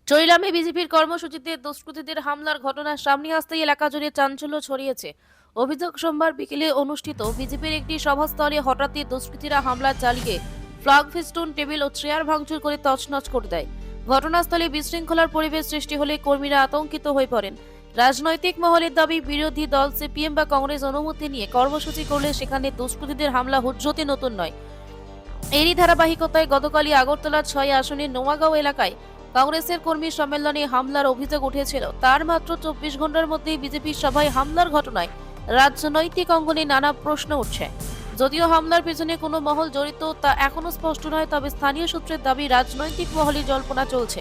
চৈলামে বিজেপির কর্মসূচিতে দুষ্কৃতীদের হামলার ঘটনা সামনে আসতেই এলাকা জুড়ে চাঞ্চল্য ছড়িয়েছে। অভিযোগ, সোমবার বিকেলে অনুষ্ঠিত বিজেপির একটি সভাস্থলে হঠাৎই দুষ্কৃতীরা হামলা চালিয়ে ফ্ল্যাগ ফেস্টুন, টেবিল ও চেয়ার ভাঙচুর করে তছনছ করে দেয়। ঘটনাস্থলে বিশৃঙ্খলার পরিবেশ সৃষ্টি হলে কর্মীরা আতঙ্কিত হয়ে পড়েন। রাজনৈতিক মহলের দাবি, বিরোধী দল সিপিএম বা কংগ্রেস অনুমতি নিয়ে কর্মসূচি করলে সেখানে দুষ্কৃতীদের হামলা হুজ্জতে নতুন নয়। এরই ধারাবাহিকতায় গতকালই আগরতলার ৬ আসনের নোয়াগাঁও এলাকায় কংগ্রেসের কর্মী সম্মেলনে হামলার অভিযোগ উঠেছিল। তার মাত্র ২৪ ঘন্টার মধ্যেই বিজেপির সভায় হামলার ঘটনায় রাজনৈতিক অঙ্গনে নানা প্রশ্ন উঠছে। যদিও হামলার পেছনে কোনো মহল জড়িত তা এখনো স্পষ্ট নয়, তবে স্থানীয় সূত্রের দাবি রাজনৈতিক মহলে জল্পনা চলছে।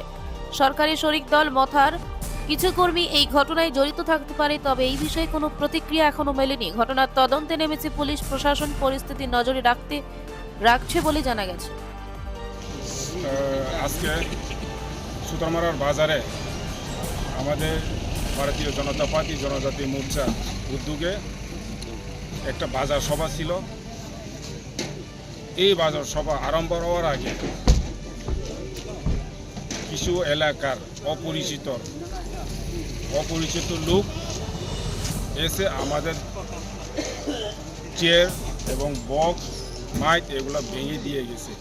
সরকারি শরিক দল মথার কিছু কর্মী এই ঘটনায় জড়িত থাকতে পারে, তবে এই বিষয়ে কোনো প্রতিক্রিয়া এখনো মেলেনি। ঘটনার তদন্তে নেমেছে পুলিশ প্রশাসন, পরিস্থিতি নজরে রাখছে বলে জানা গেছে। আজকে সুতারমারার বাজারে আমাদের ভারতীয় জনতা পার্টি জনজাতি মোর্চা উদ্যোগে একটা বাজার সভা ছিল। এই বাজার সভা আরম্ভ হওয়ার আগে কিছু এলাকার অপরিচিত লোক এসে আমাদের চেয়ার এবং বক্স মাইক এগুলো ভেঙে দিয়ে গেছে।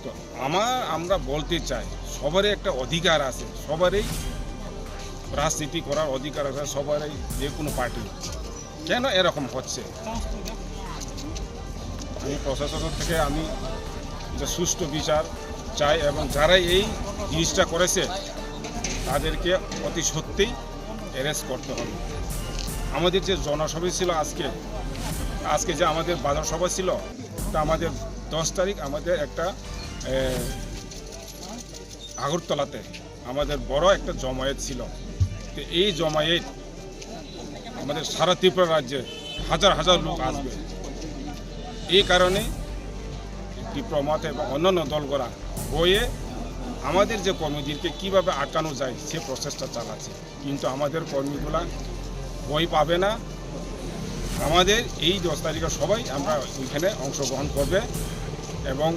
তো আমরা বলতে চাই, সবারই একটা অধিকার আছে, সবারই রাজনীতি করার অধিকার আছে, সবারই যে কোনো পার্টি। কেন এরকম হচ্ছে? আমি প্রশাসন থেকে যে সুষ্ঠু বিচার চাই এবং যারা এই জিনিসটা করেছে তাদেরকে অতি সত্যিই অ্যারেস্ট করতে হবে। আমাদের যে জনসভা ছিল আজকে যে আমাদের বাজার সভা ছিল, তা আমাদের 10 তারিখ আমাদের একটা আগরতলাতে আমাদের বড় একটা জমায়েত ছিল। তো এই জমায়েত আমাদের সারা ত্রিপুরা রাজ্যে হাজার হাজার লোক আসবে। এই কারণে ডিপ্লোমাত এবং অন্যান্য দলগুলা বয়ে আমাদের যে কর্মীদেরকে কীভাবে আটকানো যায় সে প্রচেষ্টা চালাচ্ছে, কিন্তু আমাদের কর্মীগুলা বই পাবে না। আমাদের এই 10 তারিখে সবাই আমরা ওইখানে অংশগ্রহণ করবে এবং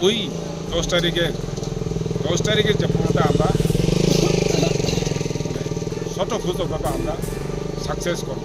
ওই 10 তারিখের যে পুরোটা আমরা স্বতঃস্ফূর্তভাবে আমরা সাকসেস করব।